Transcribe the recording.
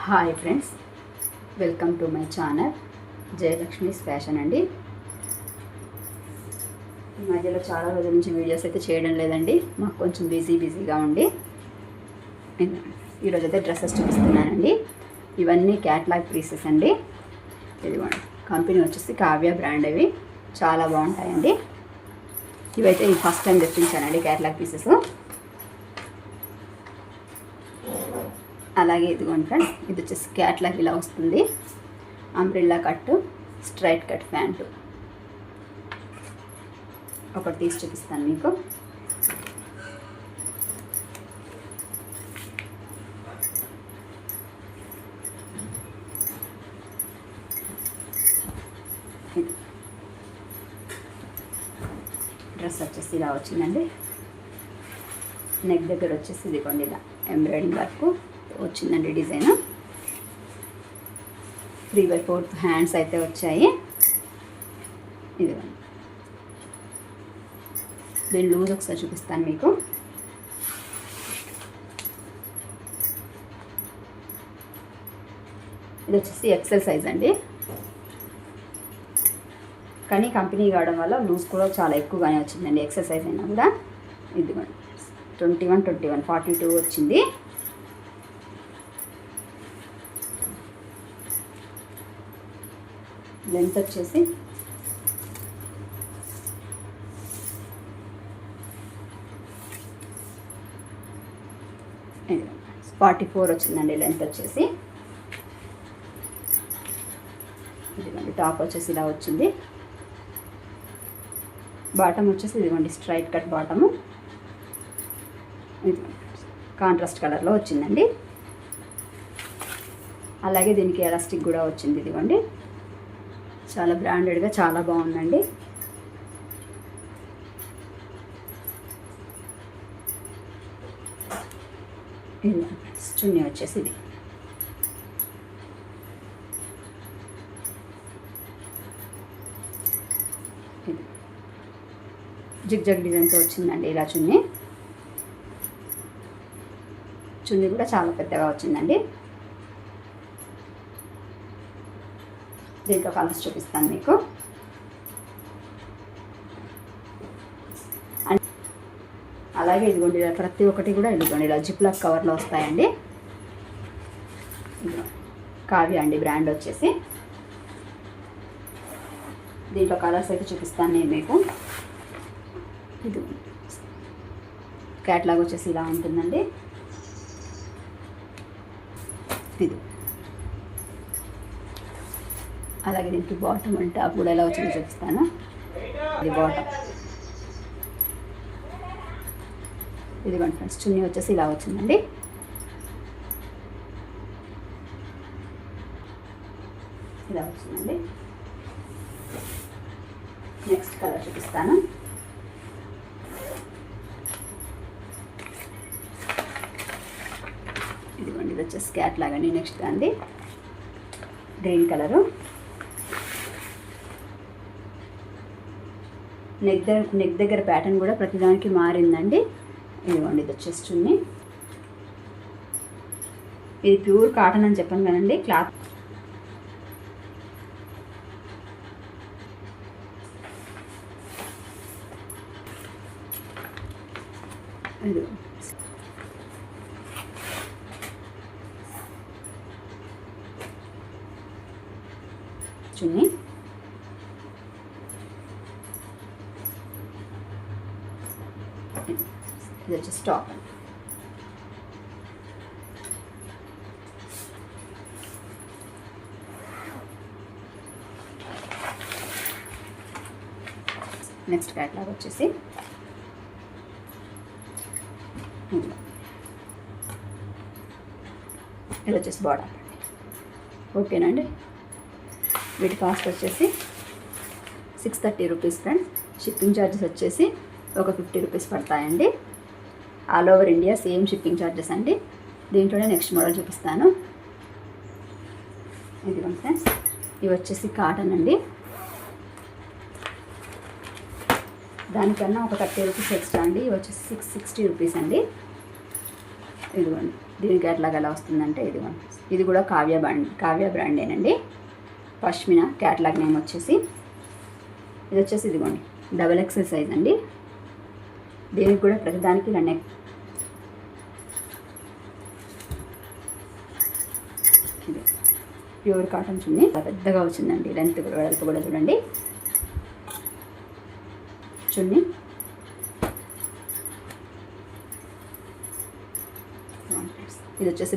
Hi friends, welcome to my channel Jayalakshmi's fashion అండి. ఈ మధ్యలో చాలా రోజుల నుంచి వీడియోస్ అయితే చేయడం లేదండి, మాకు కొంచెం బిజీగా ఉండి. ఈరోజు అయితే డ్రెస్సెస్ చూపిస్తున్నానండి. ఇవన్నీ క్యాట్లాగ్ పీసెస్ అండి. ఇదిగోండి, కంపెనీ వచ్చేసి కావ్య బ్రాండ్. అవి చాలా బాగుంటాయండి. ఇవైతే ఈ ఫస్ట్ టైం తెప్పించానండి క్యాట్లాగ్ పీసెస్. అలాగే ఇదిగోండి ఫ్రెండ్స్, ఇది వచ్చేసి క్యాట్లాగ్ ఇలా వస్తుంది. Umbrella cut, straight cut pant. ఒకటి తీసి చూపిస్తాను మీకు. డ్రెస్ వచ్చేసి ఇలా వచ్చిందండి. నెక్ దగ్గర వచ్చేసి ఇదిగోండి ఇలా ఎంబ్రాయిడింగ్ వర్క్ వచ్చిందండి. డిజైన్ 3/4 హ్యాండ్స్ అయితే వచ్చాయి. ఇదిగోండి, దీని లూజ్ ఒకసారి చూపిస్తాను మీకు. ఇది వచ్చేసి ఎక్సెల్ సైజ్ అండి, కానీ కంపెనీ కావడం వల్ల లూజ్ కూడా చాలా ఎక్కువగానే వచ్చిందండి. ఎక్సెల్ సైజ్ అయినా కూడా. ఇదిగోండి 21 42 వచ్చింది. లెంత్ వచ్చేసి 44 వచ్చిందండి లెంత్ వచ్చేసి. ఇదిగోండి, టాప్ వచ్చేసి ఇలా వచ్చింది. బాటమ్ వచ్చేసి ఇదిగోండి స్ట్రైట్ కట్ బాటము. కాంట్రాస్ట్ కలర్లో వచ్చిందండి. అలాగే దీనికి ఎలాస్టిక్ కూడా వచ్చింది. ఇదిగోండి, చాలా బ్రాండెడ్గా చాలా బాగుందండి. ఇది చున్నీ వచ్చేసి ఇది. జిగ్జాగ్ డిజైన్తో వచ్చిందండి ఇలా చున్నీ. చున్నీ కూడా చాలా పెద్దగా వచ్చిందండి. దీంట్లో కలర్స్ చూపిస్తాను మీకు. అలాగే ఇదిగోండి, ప్రతి ఒక్కటి కూడా ఇదిగోండి ఇలా జిప్లాక్ కవర్లో వస్తాయండి. కావ్య అండి బ్రాండ్ వచ్చేసి. దీంట్లో కలర్స్ అయితే చూపిస్తాను నేను మీకు. ఇది క్యాట్లాగ్ వచ్చేసి ఇలా ఉంటుందండి. ఇది అలాగే దీనికి బాటమ్ అంటే టాప్ కూడా ఎలా వచ్చిందో చూపిస్తాను. ఇది బాటమ్. ఇదిగోండి ఫ్రెండ్స్, చున్నీ వచ్చేసి ఇలా వచ్చిందండి. ఇలా వచ్చిందండి. నెక్స్ట్ కలర్ చూపిస్తాను. ఇదిగోండి, ఇది వచ్చేసి క్యాట్లాగ్ అండి. నెక్స్ట్ అండి గ్రీన్ కలరు. నెక్ దగ్గర ప్యాటర్న్ కూడా ప్రతిదానికి మారిందండి. ఇదిగోండి, ఇది వచ్చేసి చున్నీ. ఇది ప్యూర్ కాటన్ అని చెప్పాను కదండి, క్లాత్. ఇది చున్నీ. ఇది వచ్చేసి టాప్. నెక్స్ట్ క్యాట్లాగ్ వచ్చేసి ఇది వచ్చేసి బాటమ్. ఓకేనండి, వీటి కాస్ట్ వచ్చేసి 630 రూపీస్ ఫ్రెండ్స్. షిప్పింగ్ ఛార్జెస్ వచ్చేసి ఒక 50 రూపీస్ పడతాయండి. All over India same shipping charges అండి. దీంట్లోనే నెక్స్ట్ మోడల్ చూపిస్తాను. ఇదిగోండి ఫ్రెండ్స్, ఇవి వచ్చేసి కాటన్ అండి. దానికన్నా ఒక 30 రూపీస్ ఎక్స్ట్రా అండి. ఇవి వచ్చేసి 660 రూపీస్ అండి. ఇదిగోండి, దీనికి ఎట్లాగ ఎలా వస్తుందంటే ఇదిగోండి ఇది కూడా కావ్య బ్రాండేనండి. పష్మినా క్యాటలాగ్ నేమ్ వచ్చేసి. ఇది వచ్చేసి ఇదిగోండి డబల్ ఎక్సెల్ సైజ్ అండి. దీనికి కూడా ప్రతిదానికి నెక్ ఇది ప్యూర్ కాటన్ చున్నీ పెద్దగా వచ్చిందండి. లెంత్ కూడా వెడల్పు కూడా చూడండి. చున్నీ ఇది వచ్చేసి